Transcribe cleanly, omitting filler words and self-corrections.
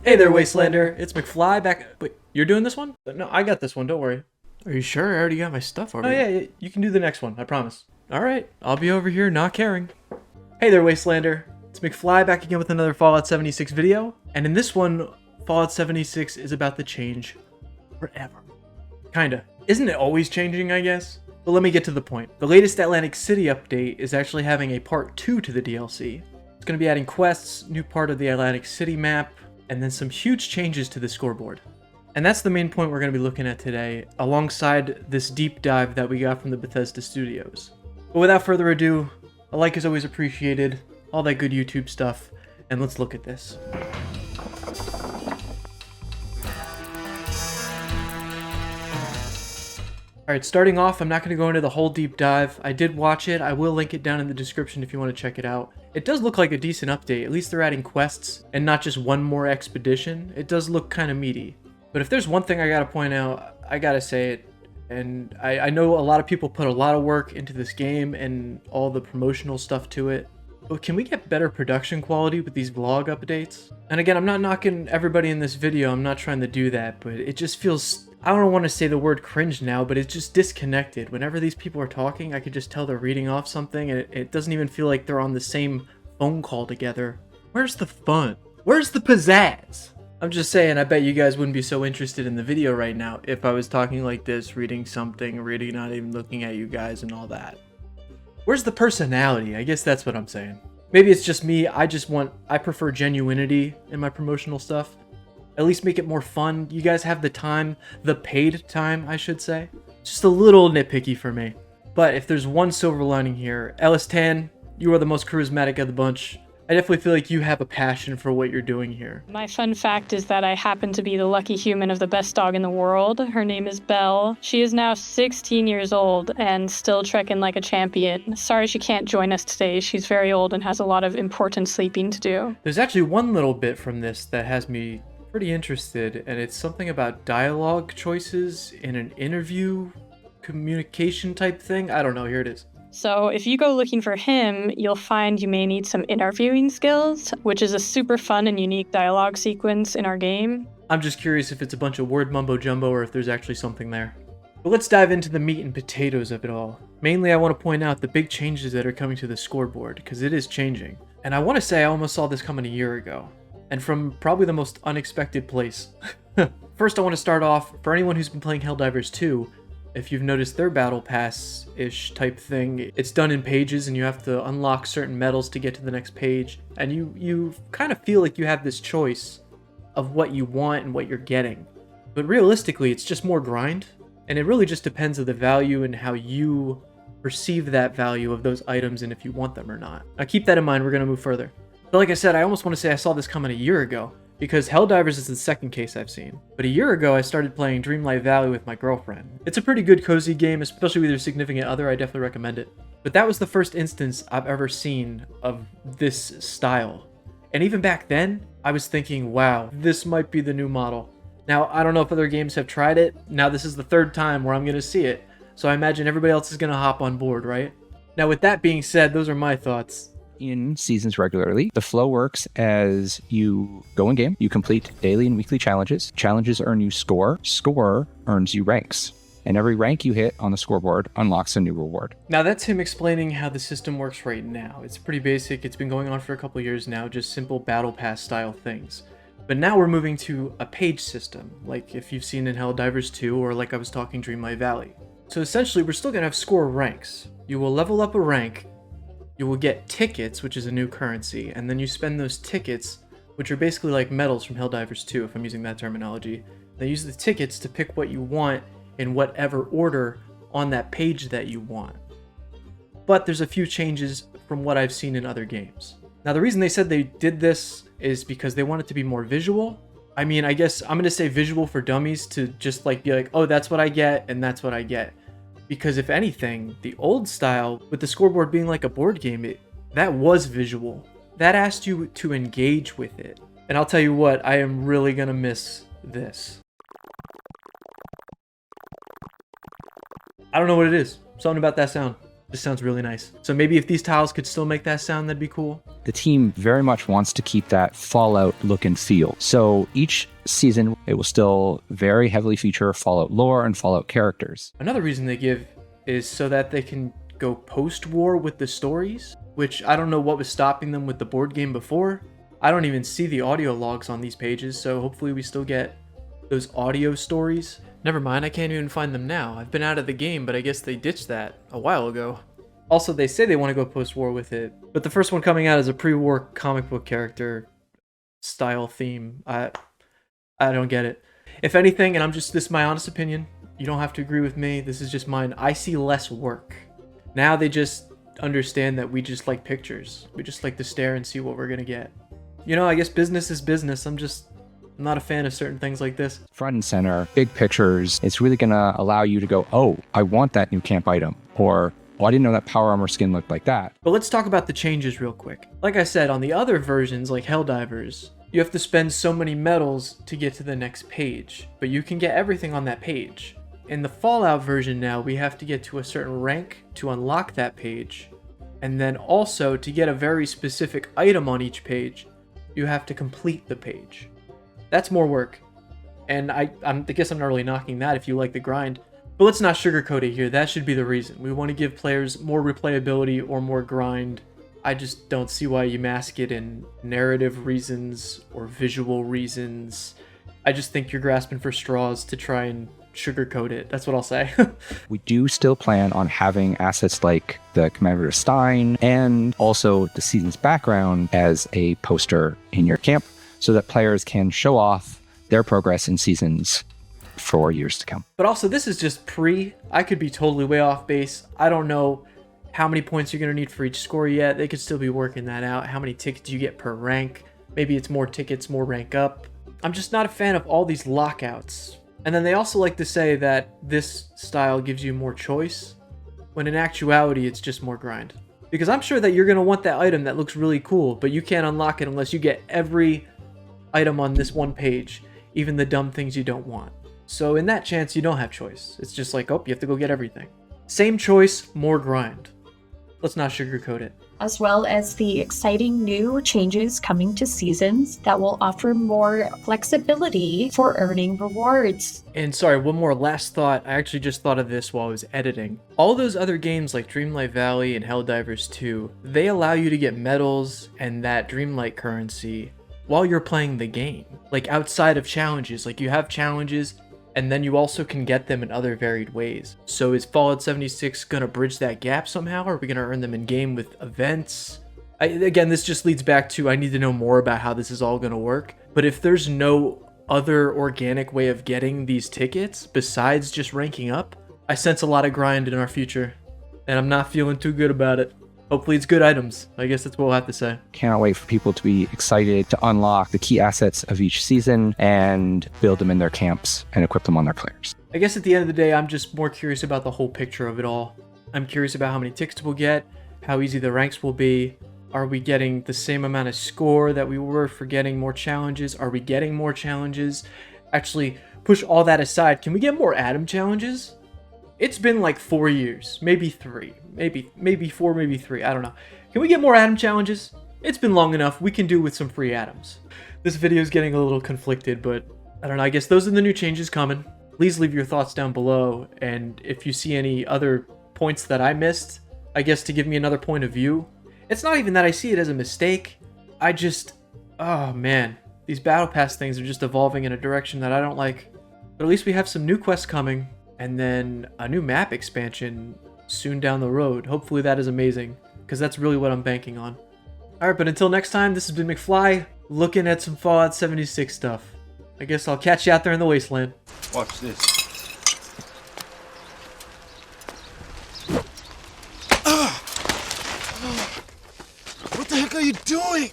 Hey there, Wastelander. It's McFly back. Wait, you're doing this one? No, I got this one. Don't worry. Are you sure? I already got my stuff over Oh, here. yeah, you can do the next one. I promise. All right, I'll be over here not caring. Hey there, Wastelander. It's McFly back again with another Fallout 76 video. And in this one, Fallout 76 is about to change forever. Kinda. Isn't it always changing, I guess? But let me get to the point. The latest Atlantic City update is actually having a part 2 to the DLC. It's going to be adding quests, new part of the Atlantic City map, and then some huge changes to the scoreboard. And that's the main point we're going to be looking at today, alongside this deep dive that we got from the Bethesda Studios. But without further ado, a like is always appreciated, all that good YouTube stuff, and let's look at this. Alright, starting off, I'm not going to go into the whole deep dive. I did watch it. I will link it down in the description if you want to check it out. It does look like a decent update. At least they're adding quests and not just one more expedition. It does look kind of meaty. But if there's one thing I got to point out, I got to say it. And I know a lot of people put a lot of work into this game and all the promotional stuff to it. But can we get better production quality with these vlog updates? And again, I'm not knocking everybody in this video. I'm not trying to do that, but it just feels... I don't want to say the word cringe now, but it's just disconnected. Whenever these people are talking, I could just tell they're reading off something, and it doesn't even feel like they're on the same phone call together. Where's the fun? Where's the pizzazz? I'm just saying, I bet you guys wouldn't be so interested in the video right now if I was talking like this, reading something, reading, not even looking at you guys and all that. Where's the personality? I guess that's what I'm saying. Maybe it's just me. I prefer genuinity in my promotional stuff. At least make it more fun. You guys have the time, the paid time, I should say. Just a little nitpicky for me. But if there's one silver lining here, Ellis Tan, you are the most charismatic of the bunch. I definitely feel like you have a passion for what you're doing here. My fun fact is that I happen to be the lucky human of the best dog in the world. Her name is Belle. She is now 16 years old and still trekking like a champion. Sorry she can't join us today. She's very old and has a lot of important sleeping to do. There's actually one little bit from this that has me pretty interested, and it's something about dialogue choices in an interview communication type thing. I don't know, here it is. So if you go looking for him, you'll find you may need some interviewing skills, which is a super fun and unique dialogue sequence in our game. I'm just curious if it's a bunch of word mumbo jumbo or if there's actually something there. But let's dive into the meat and potatoes of it all. Mainly I want to point out the big changes that are coming to the scoreboard, because it is changing. And I want to say I almost saw this coming a year ago. And from probably the most unexpected place. First, I want to start off, for anyone who's been playing Helldivers 2, if you've noticed their Battle Pass-ish type thing, it's done in pages and you have to unlock certain medals to get to the next page. And you kind of feel like you have this choice of what you want and what you're getting. But realistically, it's just more grind. And it really just depends on the value and how you perceive that value of those items and if you want them or not. Now keep that in mind, we're going to move further. But like I said, I almost want to say I saw this coming a year ago, because Helldivers is the second case I've seen. But a year ago, I started playing Dreamlight Valley with my girlfriend. It's a pretty good cozy game, especially with your significant other. I definitely recommend it. But that was the first instance I've ever seen of this style. And even back then, I was thinking, wow, this might be the new model. Now, I don't know if other games have tried it. Now, this is the third time where I'm going to see it. So I imagine everybody else is going to hop on board, right? Now, with that being said, those are my thoughts. In seasons regularly. The flow works as you go in game, you complete daily and weekly challenges. Challenges earn you score. Score earns you ranks. And every rank you hit on the scoreboard unlocks a new reward. Now that's him explaining how the system works right now. It's pretty basic. It's been going on for a couple years now, just simple battle pass style things. But now we're moving to a page system, like if you've seen in Helldivers 2 or like I was talking Dreamlight Valley. So essentially we're still going to have score ranks. You will level up a rank. You will get tickets, which is a new currency, and then you spend those tickets, which are basically like medals from Helldivers 2, if I'm using that terminology. They use the tickets to pick what you want in whatever order on that page that you want. But there's a few changes from what I've seen in other games. Now, the reason they said they did this is because they want it to be more visual. I mean, I guess I'm going to say visual for dummies to just like be like, oh, that's what I get, and that's what I get. Because if anything, the old style, with the scoreboard being like a board game, that was visual. That asked you to engage with it. And I'll tell you what, I am really gonna miss this. I don't know what it is. Something about that sound. This sounds really nice. So maybe if these tiles could still make that sound, that'd be cool. The team very much wants to keep that Fallout look and feel. So each season, it will still very heavily feature Fallout lore and Fallout characters. Another reason they give is so that they can go post-war with the stories, which I don't know what was stopping them with the board game before. I don't even see the audio logs on these pages, so hopefully we still get those audio stories. Never mind, I can't even find them now. I've been out of the game, but I guess they ditched that a while ago. Also, they say they want to go post-war with it, but the first one coming out is a pre-war comic book character style theme. I don't get it. If anything, and this is my honest opinion, you don't have to agree with me, this is just mine, I see less work. Now they just understand that we just like pictures. We just like to stare and see what we're gonna get. You know, I guess business is business. I'm not a fan of certain things like this. Front and center, big pictures. It's really going to allow you to go, oh, I want that new camp item. Or, oh, I didn't know that power armor skin looked like that. But let's talk about the changes real quick. Like I said, on the other versions, like Helldivers, you have to spend so many medals to get to the next page. But you can get everything on that page. In the Fallout version now, we have to get to a certain rank to unlock that page. And then also, to get a very specific item on each page, you have to complete the page. That's more work. And I guess I'm not really knocking that if you like the grind. But let's not sugarcoat it here. That should be the reason. We want to give players more replayability or more grind. I just don't see why you mask it in narrative reasons or visual reasons. I just think you're grasping for straws to try and sugarcoat it. That's what I'll say. We do still plan on having assets like the Commemorative Stein and also the season's background as a poster in your camp so that players can show off their progress in seasons for years to come. But also, this is just I could be totally way off base. I don't know how many points you're going to need for each score yet. They could still be working that out. How many tickets you get per rank. Maybe it's more tickets, more rank up. I'm just not a fan of all these lockouts. And then they also like to say that this style gives you more choice, when in actuality it's just more grind. Because I'm sure that you're going to want that item that looks really cool, but you can't unlock it unless you get every item on this one page, even the dumb things you don't want. So in that chance, you don't have choice. It's just like, oh, you have to go get everything. Same choice, more grind. Let's not sugarcoat it. As well as the exciting new changes coming to seasons that will offer more flexibility for earning rewards. And sorry, one more last thought. I actually just thought of this while I was editing. All those other games like Dreamlight Valley and Helldivers 2, they allow you to get medals and that Dreamlight currency while you're playing the game. Like outside of challenges, like you have challenges and then you also can get them in other varied ways. So is Fallout 76 gonna bridge that gap somehow? Are we gonna earn them in game with events? Again, this just leads back to I need to know more about how this is all gonna work. But if there's no other organic way of getting these tickets besides just ranking up, I sense a lot of grind in our future. And I'm not feeling too good about it. Hopefully it's good items. I guess that's what we'll have to say. Cannot wait for people to be excited to unlock the key assets of each season and build them in their camps and equip them on their players. I guess at the end of the day, I'm just more curious about the whole picture of it all. I'm curious about how many tickets we'll get, how easy the ranks will be. Are we getting the same amount of score that we were for getting more challenges? Are we getting more challenges? Actually, push all that aside. Can we get more Atom challenges? It's been like 4 years, maybe 3, maybe 4, maybe 3, I don't know. Can we get more Atom challenges? It's been long enough, we can do with some free atoms. This video is getting a little conflicted, but I don't know, I guess those are the new changes coming. Please leave your thoughts down below, and if you see any other points that I missed, I guess to give me another point of view. It's not even that I see it as a mistake, oh man, these Battle Pass things are just evolving in a direction that I don't like. But at least we have some new quests coming. And then a new map expansion soon down the road. Hopefully that is amazing, because that's really what I'm banking on. Alright, but until next time, this has been McFly, looking at some Fallout 76 stuff. I guess I'll catch you out there in the wasteland. Watch this. What the heck are you doing?